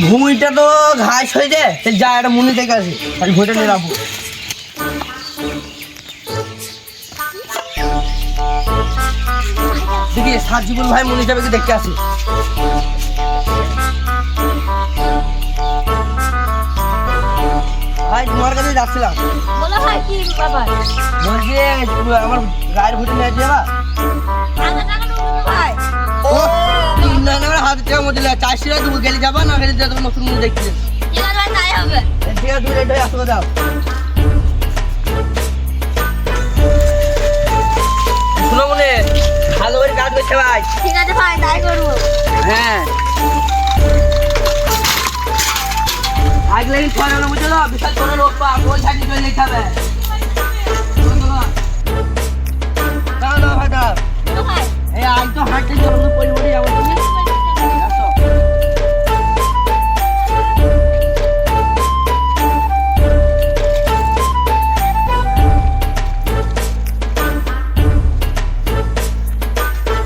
ভুঁইটা তো ঘাস হয়ে যায়, যা একটা মুনি থেকে আসে আর ভুঁইটা নিয়ে রাখবো। দেখি সাজিবুল ভাই মুনি যাবে কি দেখতে আসি। ভাই তোমার কাছে যাচ্ছিলাম। বলো ভাই কি ব্যাপার? বলছি আমার গায়ের ভুঁইটা নিয়ে যাবা। ভাই ও না না হাজার টাকার মধ্যে 400 টাকা দেবো, গেলে যাবা না গেলে তোমার নতুন মুনি দেখছি। ঠিক আছে ভাই, তাই হবে। ঠিক আছে, 2 রেট হয়ে আসতে দাও। শুনো মনে ভালো করে কাজ করছে ভাই। ঠিক আছে ভাই, তাই করবো। হ্যাঁ আগলে ছয় হলো বুঝলো, বিশাল করে লোক পা কোন ছাড়ি চলে যেতে হবে। দাও দাও ভাই দাও। বলো ভাই। এই আজ তো হাঁটতে চলো পরিবারে যাবো তুমি। আসো।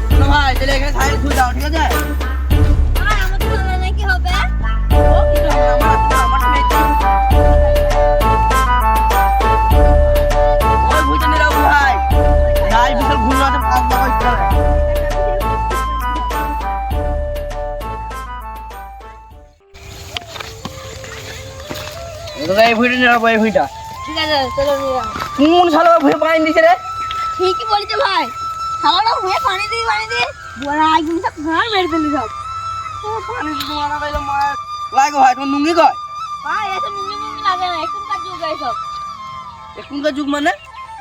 শোনো ভাই তাহলে এখানে সাইড ঘুরে যাও, ঠিক আছে? ভাই আমার তো ভালো নাকি হবে? ও কিছু হবে না, আমার মেয়ে তো। ওই ভুঁইটা নিয়ে যাবো ভাই, গাছ বিশাল ঘুরে আছে, কাজ না করতে হবে। এই ভুঁইটা নিয়ে যাবো, এই ভুঁইটা। ঠিক আছে, চলো নিয়ে যাও। কোন শালা ভুঁই পানি দিছে রে? ঠিকই বলেছে ভাই, খাওয়াটা হয়ে পানি দিয়ে বড় একদম সব ঘর মেরে দিলি সব। ও পানি দিতে মানা কইলো মার লাগো ভাই, তোমার নুঙ্গি কয়? ভাই এত নুঙ্গি লাগে না, এখনকার যুগ সব এখনকার যুগ মানে?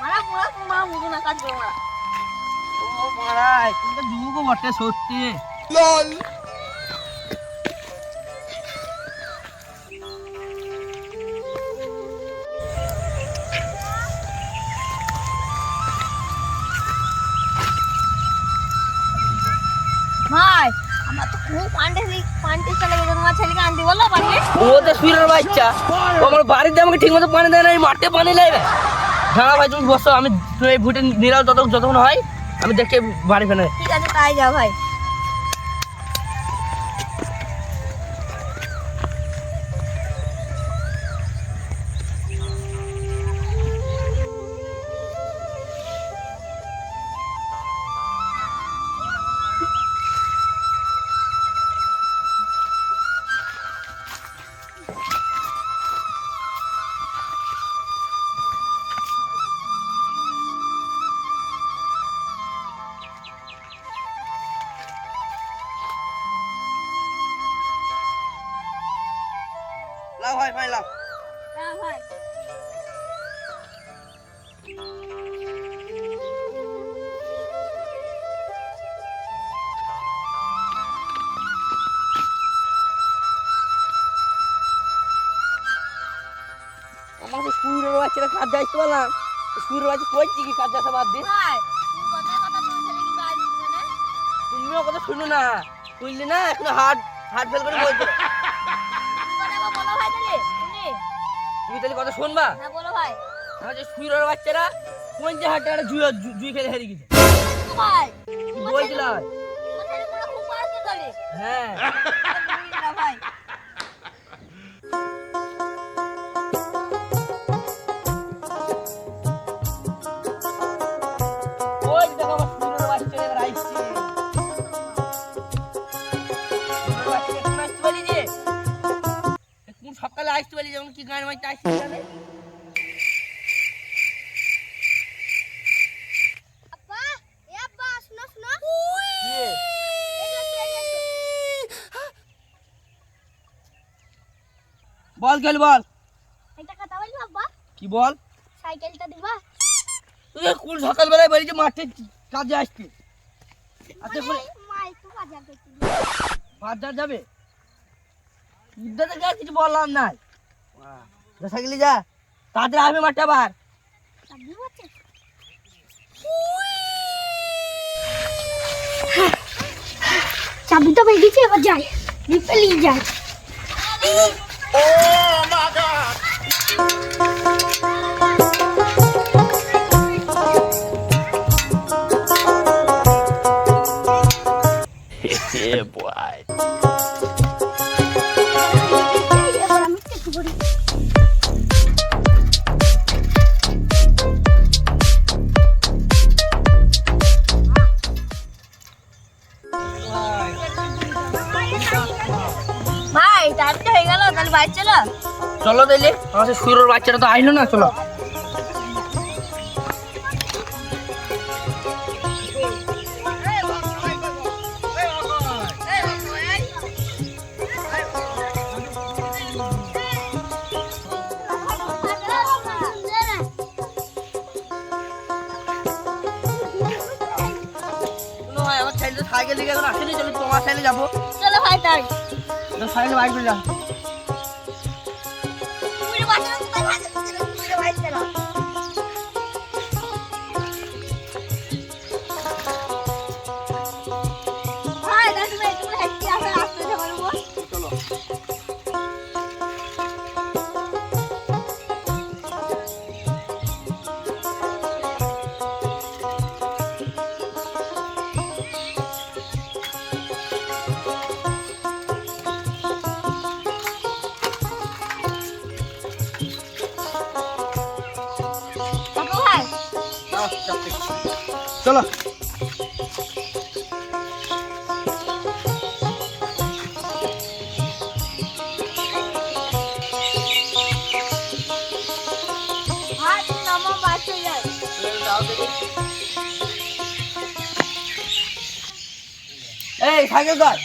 মারা পুরা তোমার বুঝো না কাজ করো না। ও মারা এখনকার যুগও বটে সত্যি। ভাই আমার তো খুব পান্টি চলে গেছে, তোমার ছেলেকে আনতে বলো পানি। ও তো সুরের বাচ্চা, ও আমার বাড়িতে আমাকে ঠিক মতো পানি দেয় না, এই মাঠে পানি লাগবে। হ্যাঁ ভাই তুমি বসো, আমি এই ভুঁইটা নিরাও যতক্ষণ হয় আমি দেখে বাড়ি ফেলে। ঠিক আছে, তাই যাও ভাই। লাও ভাই ভাই লাও। যাও ভাই। আমাকে সুরের বাচ্চারা কাজ যাইতে পারলাম, সুরের বাচ্চা কইছি কি কাজ যাচ্ছে বাদ দিয়ে। ভাই তুমি কথা তোমার ছেলেকে বাড়ি দিবে না? তুমিও কথা শুনো না, শুনলি না এখন হার্ট ফেল করে বলছো। তুমি কথা বলো ভাই, তাহলে তুমি তুমি তাহলে কথা শুনবা। না বলো ভাই। আমার যে সুরের বাচ্চারা কোন যে হাটে একটা জুই খেলে হেরে গেছে। তো ভাই কি বলছিলাম? তোমার ছেলে পুরো খুব পারছে তাহলে। হ্যাঁ ভাই ওই দেখো আমার সুরের বাচ্চারা এবার আইছে। সুরের বাচ্চারা এখন আসতে পারি যে কোন সকালে আসতে পারি, যেমন কি গান মাইতে আসতে জানে। আব্বা, এ আব্বা শোনো শোনো। দিয়ে বল গেল বল। একটা কথা বলবো আব্বা, কি বল? সাইকেলটা দিবা? তুই কোন সকালবেলায় বাড়িতে মাঠে কাজে আসতে? আচ্ছা করে মা একটু বাজার করতে বাজার যাবে, ইদাতে কিছু বললাম নাই। সাইকেলে যা, তাদের আসবে মাঠে আবার। চাবি আছে? চাবি তো বেরিয়েছে, এবার যাই রিপেলি যাই। Yeah, boy. টাইমটা হয়ে গেল, তাহলে বাইরে চলো। চলো তাইলে, আমার সে সুরের বাচ্চাটা তো আইলো না, চলো। আমার সাইকেল সাইকেল দিকে এখন আসেনি, চলো তোমার সাইকেলে যাবো। চলো ভাই তাই। সাইকেল বাইক করে যা। পুরো বাচ্চারা কোথায় ভাই? পুরো বাইরে চলো। ভাই দাদু ভাই তুমি হেঁটে আসো, রাস্তায় যাবো বলবো। চলো। কাকু ভাই চলো। ভাই তুমি নামো, বাচ্চা যায়। এই সাইকেল কর।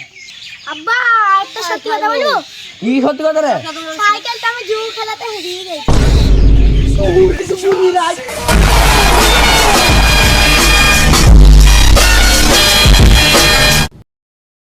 আব্বা একটা সত্যি কথা বলবো, কি সত্যি কথা রে? সাইকেলটা আমি জুয়া খেলাতে হারিয়ে গেছি।